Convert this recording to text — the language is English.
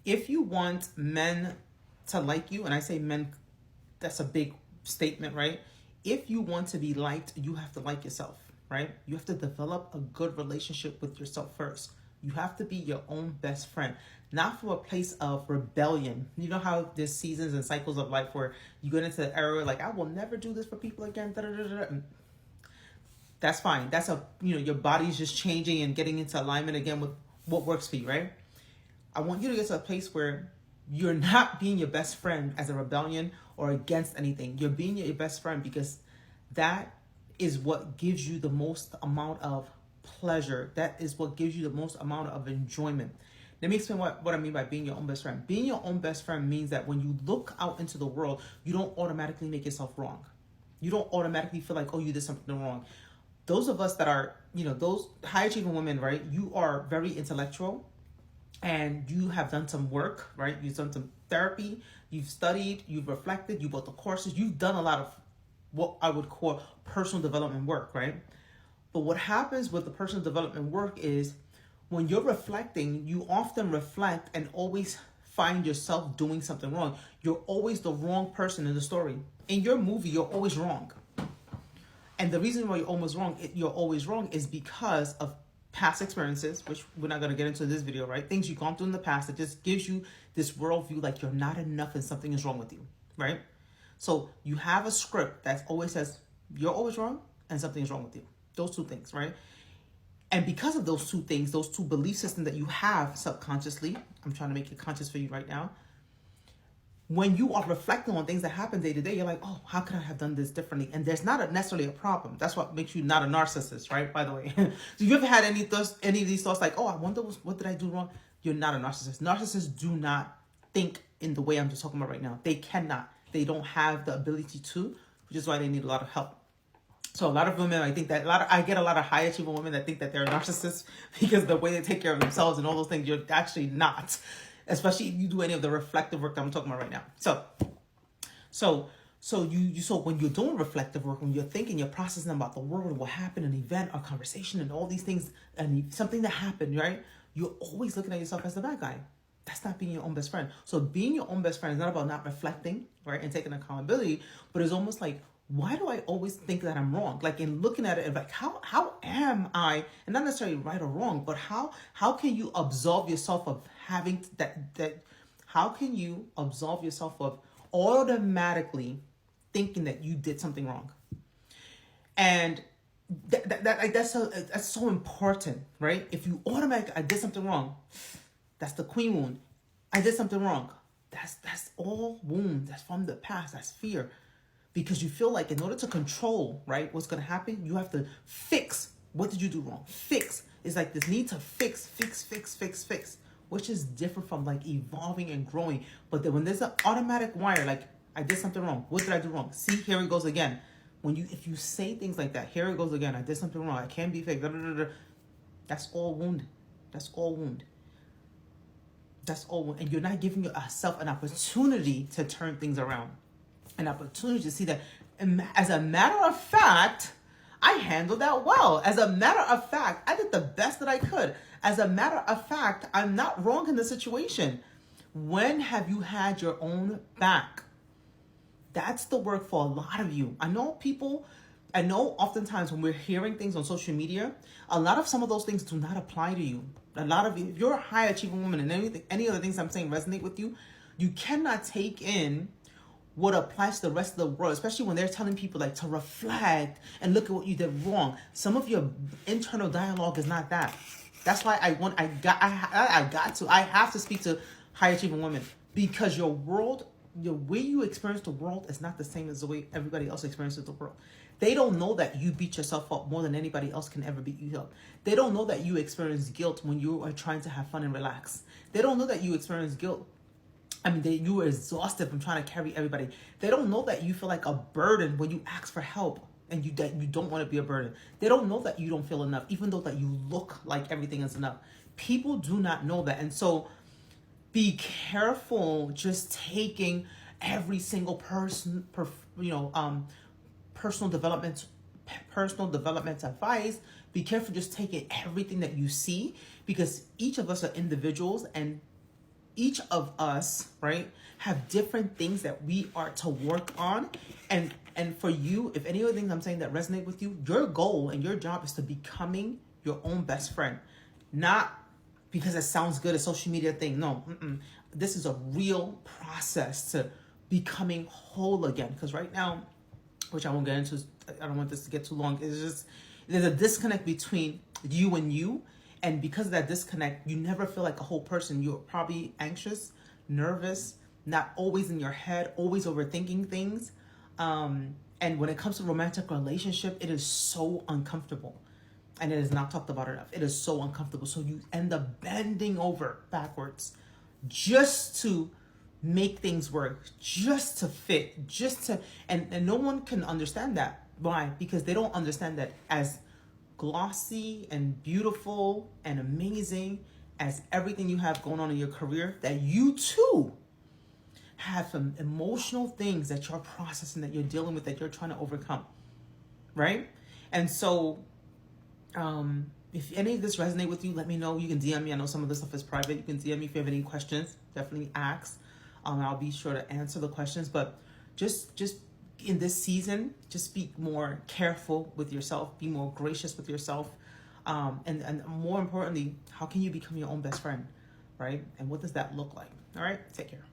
If you want men to like you, and I say men, that's a big statement, right? If you want to be liked, you have to like yourself, right? You have to develop a good relationship with yourself first. You have to be your own best friend, not from a place of rebellion. You know how there's seasons and cycles of life where you get into the era like, I will never do this for people again. Da, da, da, da. That's fine. That's your body's just changing and getting into alignment again with what works for you, right? I want you to get to a place where you're not being your best friend as a rebellion or against anything. You're being your best friend because that is what gives you the most amount of pleasure. That is what gives you the most amount of enjoyment. Let me explain what I mean by being your own best friend. Being your own best friend means that when you look out into the world, you don't automatically make yourself wrong. You don't automatically feel like, oh, you did something wrong. Those of us that are, those high achieving women, right? You are very intellectual and you have done some work, right? You've done some therapy, you've studied, you've reflected, you bought the courses, you've done a lot of what I would call personal development work, right? But what happens with the personal development work is when you're reflecting, you often reflect and always find yourself doing something wrong. You're always the wrong person in the story. In your movie, you're always wrong. And the reason why you're always wrong is because of past experiences, which we're not going to get into this video, right? Things you've gone through in the past that just gives you this worldview like you're not enough and something is wrong with you, right? So you have a script that always says you're always wrong and something is wrong with you. Those two things, right? And because of those two things, those two belief systems that you have subconsciously, I'm trying to make it conscious for you right now. When you are reflecting on things that happen day to day, you're like, oh, how could I have done this differently? And there's not necessarily a problem. That's what makes you not a narcissist, right? By the way, so you ever had any of these thoughts like, oh, I wonder what did I do wrong? You're not a narcissist. Narcissists do not think in the way I'm just talking about right now. They cannot. They don't have the ability to, which is why they need a lot of help. So a lot of women, I get a lot of high achieving women that think that they're narcissists because the way they take care of themselves and all those things, you're actually not. Especially if you do any of the reflective work that I'm talking about right now. So when you're doing reflective work, when you're thinking, you're processing about the world, what happened, an event, a conversation, and all these things, and something that happened, right? You're always looking at yourself as the bad guy. That's not being your own best friend. So being your own best friend is not about not reflecting, right, and taking absolubility, but it's almost like, why do I always think that I'm wrong? Like in looking at it, and like how am I, and not necessarily right or wrong, but how can you absolve yourself of having that how can you absolve yourself of automatically thinking that you did something wrong? And that's so important, right? If you automatically, I did something wrong, that's the queen wound. I did something wrong. That's all wound. That's from the past. That's fear. Because you feel like in order to control, right, what's going to happen, you have to fix. What did you do wrong? Fix. It's like this need to fix, which is different from like evolving and growing. But then when there's an automatic wire, like I did something wrong. What did I do wrong? See, here it goes again. If you say things like that, here it goes again. I did something wrong. I can't be fixed. That's all wounded. That's all wound. And you're not giving yourself an opportunity to turn things around. An opportunity to see that, as a matter of fact, I handled that well. As a matter of fact, I did the best that I could. As a matter of fact, I'm not wrong in the situation. When have you had your own back? That's the work for a lot of you. I know oftentimes when we're hearing things on social media, a lot of some of those things do not apply to you. A lot of you, if you're a high achieving woman and any of the things I'm saying resonate with you, you cannot take in what applies to the rest of the world, especially when they're telling people like to reflect and look at what you did wrong. Some of your internal dialogue is not that. That's why I have to speak to high achieving women, because your world, the way you experience the world is not the same as the way everybody else experiences the world. They don't know that you beat yourself up more than anybody else can ever beat you up. They don't know that you experience guilt when you are trying to have fun and relax. They don't know that you experience guilt. You were exhausted from trying to carry everybody. They don't know that you feel like a burden when you ask for help and you don't want to be a burden. They don't know that you don't feel enough, even though that you look like everything is enough. People do not know that. And so be careful just taking every single person, personal development advice. Be careful just taking everything that you see, because each of us are individuals, and each of us, right, have different things that we are to work on. And for you, if any of the things I'm saying that resonate with you, your goal and your job is to becoming your own best friend. Not because it sounds good, a social media thing. No, this is a real process to becoming whole again. Because right now, which I won't get into, I don't want this to get too long. It's just, there's a disconnect between you and you. And because of that disconnect, you never feel like a whole person. You're probably anxious, nervous, not always in your head, always overthinking things. And when it comes to romantic relationship, it is so uncomfortable. And it is not talked about enough. It is so uncomfortable. So you end up bending over backwards just to make things work, just to fit, and no one can understand that. Why? Because they don't understand that as glossy and beautiful and amazing as everything you have going on in your career, that you too have some emotional things that you're processing, that you're dealing with, that you're trying to overcome, right? And so if any of this resonate with you, let me know. You can DM me. I know some of this stuff is private. You can DM me if you have any questions. Definitely ask. I'll be sure to answer the questions. But just in this season, just be more careful with yourself. Be more gracious with yourself. And more importantly, how can you become your own best friend, right? And what does that look like? All right, take care.